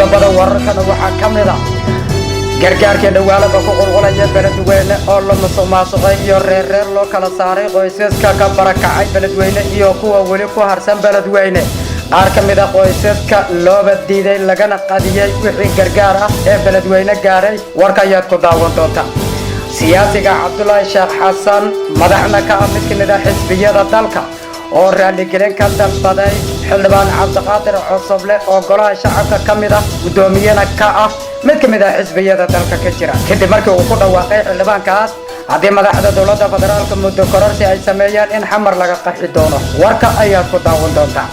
qodobada wararkana waxaa ka mid ah gargaarka dhawaalada ku qulqulaya beledweyne oo la musuqmaasuqay iyo reer loo kala saaray qoysaska ka barakacay beledweyne iyo kuwa weli ku harsan beledweyne qaar ka mid ah qoysaska looba diiday lagana qadiyay wixii gargaar ah ee beledweyne gaaray warka ayaad ku daawan doontaa siyaasiga Cabdullaahi Sheekh Xasan madaxna ka ah mid ka mid ah xisbiyada dalka oo raaligelin ka dalbaday xildhibaan Cabdiqaadir Cosoble oo golaha shacabka ka mid ah gudoomiyana ka ah mid ka mid ah xisbiyada dalka ka jira kadib markii uu ku dhawaaqay xildhibaankaas haddii madaxda dowladda federaalka muddo kororsi ay sameeyaan in xamar laga qaxi doono warka ayaad ku daawan doontaa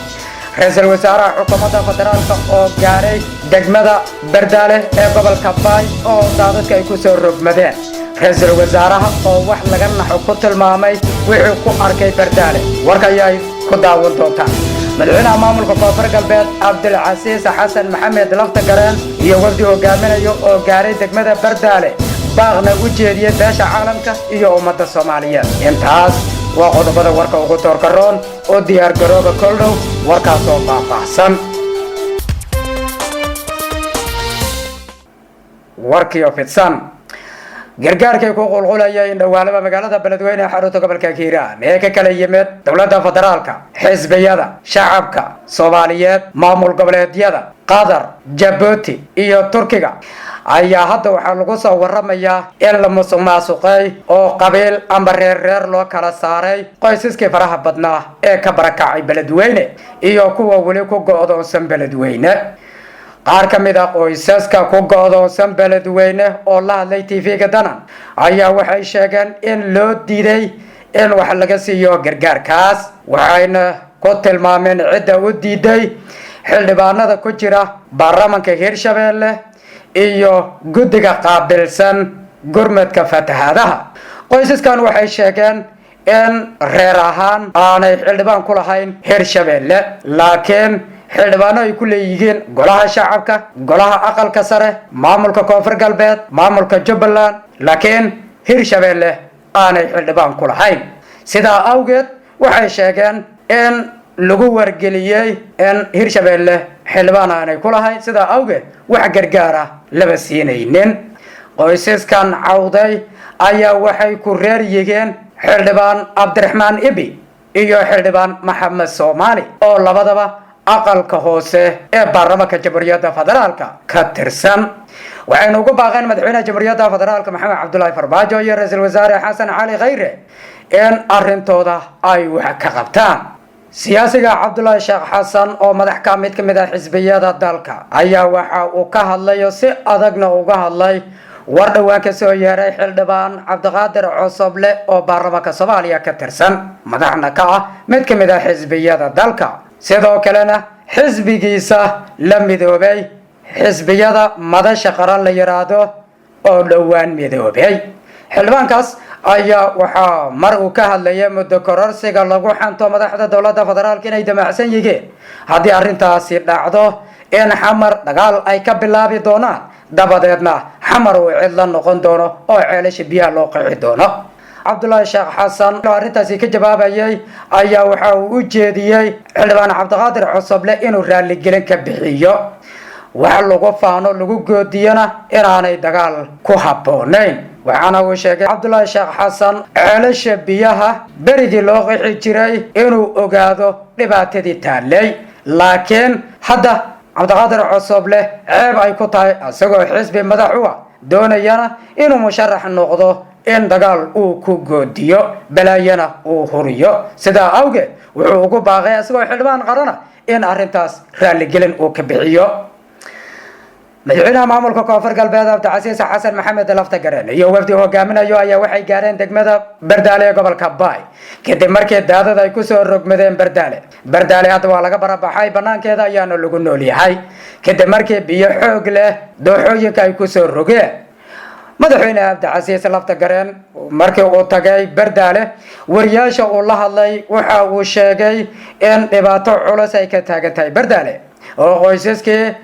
ra'iisul wasaaraha xukuumadda federaalka oo gaaray degmada Bardaale ee gobolka Baay oo daadadka ay ku soo rogmadeen ra'iisul wasaaraha oo wax laga naxo ku tilmaamay wixii ku arkay Bardaale warka ayaad ku daawan doontaa madaxweynaha maamulka koonfur galbeed Cabdilcasiis Xasan Maxamed Laftagareen iyo wafdi hogaaminayo oo gaaray degmada Bardaale baaqna u jeediyay beesha caalamka iyo ummadda Soomaaliyeed intaas waa qodobada warka ugu toorkaroon oo diyaar garooba koldhow warkaas oo faahfaahsan warkii oo fidsan gargaarkay ku qulqulaya in dhawaalaba magaalada beledweyne xarunta gobolka Hiiraan ee ka kala yimid dowladda federaalka xisbiyada shacabka Soomaaliyeed maamul goboleedyada Qatar Djibouti iyo Turkiga ayaa hadda waxaa lagu soo waramayaa in la musuqmaasuqay oo qabiil ama reer loo kala saaray qoysaskii faraha badnaa ee ka barakacay beledweyne iyo kuwa weli ku go'doonsan beledweyne qaar ka mid ah qoysaska ku go'doonsan beledweyne oo la hadlay TV-ga Danan ayaa waxay sheegeen in loo diiday in wax laga siiyo gargaarkaas waxayna ku tilmaameen cidda u diiday xildhibaanada ku jira baarlamaanka Hirshabeelle iyo guddiga qaabilsan gurmadka fatahaadaha qoysaskan waxay sheegeen in reer ahaan aanay xildhibaan ku lahayn Hirshabeelle laakiin xildhibaano ay ku leeyihiin golaha shacabka golaha aqalka sare maamulka koonfur galbeed maamulka Jubbaland laakiin Hirshabeelle aanay xildhibaan ku lahayn sidaa awgeed waxay sheegeen in lagu wargeliyay in Hirshabeelle xildhibaan aanay ku lahayn sidaa awgeed wax gargaar ah laba siinaynin qoysaskan cawday ayaa waxay ku reer yihiin xildhibaan Cabdiraxmaan Ibi iyo xildhibaan Maxamed Soomaali oo labadaba aqalka hoose ee baarlamaanka Jamhuuriyadda Federaalka ka tirsan waxayna ugu baaqeen madaxweynaha Jamhuuriyadda Federaalka Maxamed Cabdullaahi Farmaajo iyo ra'iisul wasaare Xasan Cali Khayre in arintooda ay wax ka qabtaan siyaasiga Cabdullaahi Sheekh Xasan oo madax ka mid ah xisbiyada dalka ayaa waxa uu ka hadlay si adagna uga hadlay war dhawaan ka soo yeeray xildhibaan Cabdiqaadir Cosoble oo baarlamaanka Soomaaliya ka tirsan madaxna ka ah mid ka mid ah xisbiyada dalka sidoo kalena xisbigiisa la midoobay xisbiyada madasha qaran la yiraahdo oo dhawaan midoobay xildhibaankaas ayaa waxa mar uu ka hadlayay muddo kororsiga lagu xanto madaxda dowladda federaalka inay damacsan yihiin haddii arintaasi dhacdo in xamar dagaal ay ka bilaabi doonaan dabadeedna xamar uu cid la noqon doono oo ceelasha biyaha loo qixi doono Cabdullaahi Sheekh Xasan oo arintaasi ka jawaabayay ayaa waxa uu u jeediyay xildhibaan Cabdiqaadir Cosoble inuu raaligelin ka bixiyo wax lagu faano lagu goodiyana inaanay dagaal ku habboonayn waxaana uu sheegay Cabdullaahi Sheekh Xasan ceelasha biyaha berigii loo qixi jiray inuu ogaado dhibaatadii taalay laakiin hadda Cabdiqaadir Cosoble ceeb ay ku tahay asagoo xisbi madax u ah doonayana inuu musharax noqdo in dagaal uu ku goodiyo balaayana uu huriyo sidaa awgeed wuxuu ugu baaqay asagoo xildhibaan qarana in arintaas raaligelin uu ka bixiyo madaxweynaha maamulka koonfur galbeed Cabdilcasiis Xasan Maxamed Laftagareen iyo wafdi hogaaminayo ayaa waxay gaareen degmada Bardaale ee gobolka Baay kadib markii daadad ay ku soo rogmadeen Bardaale hadda waa laga barabaxay banaankeeda ayaana lagu nool yahay kadib markii biyo xoog leh dooxooyinka ay ku soo rogeen madaxweyne Cabdilcasiis Laftagareen markii uu tagay Bardaale wariyaasha uu la hadlay waxa uu sheegay in dhibaato culus ay ka taagan tahay Bardaale oo qoysaskii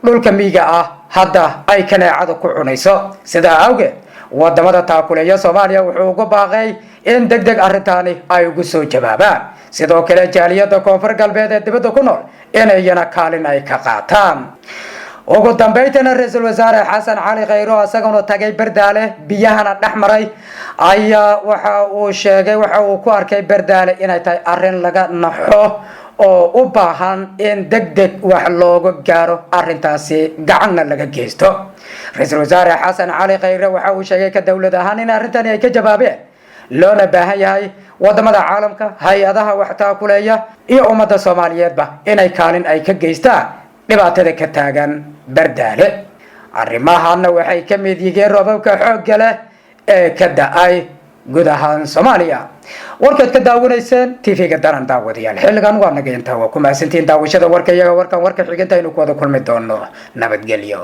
dhulka miyiga ah hadda ay kaneecada ku cunayso sidaa awgeed wadamada taakuleeya Soomaaliya wuxuu ugu baaqay in degdeg arrintaani ay ugu soo jawaabaan sidoo kale jaaliyada koonfur galbeed ee dibadda ku nool inayna kaalin ay ka qaataan ugu dambeyntiina ra-iisul wasaare xasan cali khayro isaguna tagay Bardaale biyahana dhexmaray ayaa waxa uu sheegay waxa uu ku arkay Bardaale inay tahay arrin laga naxo oo u baahan in degdeg wax looga gaaro arrintaasi gacanna laga geysto. ra-iisul wasaare xasan cali khayro waxa uu sheegay ka dawlad ahaan in arrintani ay ka jawaabeen loona baahan yahay wadamada caalamka hay-adaha wax taakuleeya iyo ummadda Soomaaliyeedba inay kaalin ay ka geystaan dhibaatada ka taagan Bardaale. arrimahana waxay ka mid yihiin roobabka xoogga leh ee ka da'ay guud ahaan Soomaaliya. warkaad ka daawanayseen TV-ga daran daawadayaal xilligan waa naga intaa waa ku mahadsantiin daawashada warka iyaga warkan warka xiganta inuu ku wada kulmi doono nabadgelyo.